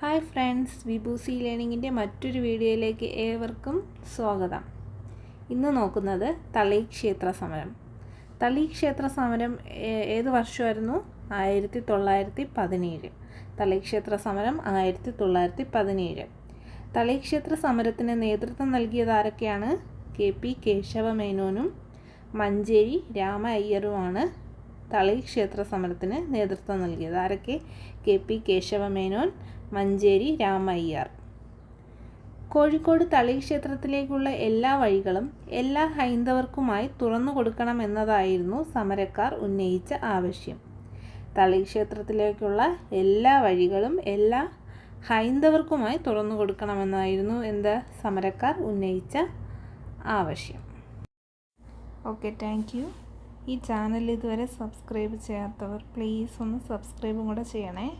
Hi friends, വിഭൂസി ലേണിങ്ങിൻ്റെ മറ്റൊരു വീഡിയോയിലേക്ക് ഏവർക്കും സ്വാഗതം. ഇന്ന് നോക്കുന്നത് തളി ക്ഷേത്ര സമരം. തളി ക്ഷേത്ര സമരം ഏത് വർഷമായിരുന്നു? 1917. തളി ക്ഷേത്ര സമരം 1917. തളി ക്ഷേത്ര സമരത്തിന് നേതൃത്വം നൽകിയത് ആരൊക്കെയാണ്? KP കേശവമേനോനും മഞ്ചേരി രാമ അയ്യറുമാണ് തളി ക്ഷേത്ര സമരത്തിന് നേതൃത്വം നൽകിയത്. ആരൊക്കെ? KP കേശവമേനോൻ, മഞ്ചേരി രാമ അയ്യർ. കോഴിക്കോട് തളി ക്ഷേത്രത്തിലേക്കുള്ള എല്ലാ വഴികളും എല്ലാ ഹൈന്ദവർക്കുമായി തുറന്നു കൊടുക്കണമെന്നതായിരുന്നു സമരക്കാർ ഉന്നയിച്ച ആവശ്യം. തളി ക്ഷേത്രത്തിലേക്കുള്ള എല്ലാ വഴികളും എല്ലാ ഹൈന്ദവർക്കുമായി തുറന്നു കൊടുക്കണമെന്നായിരുന്നു സമരക്കാർ ഉന്നയിച്ച ആവശ്യം. Okay, thank you. ഈ ചാനൽ ഇതുവരെ സബ്സ്ക്രൈബ് ചെയ്യാത്തവർ പ്ലീസ് ഒന്ന് സബ്സ്ക്രൈബും കൂടെ ചെയ്യണേ.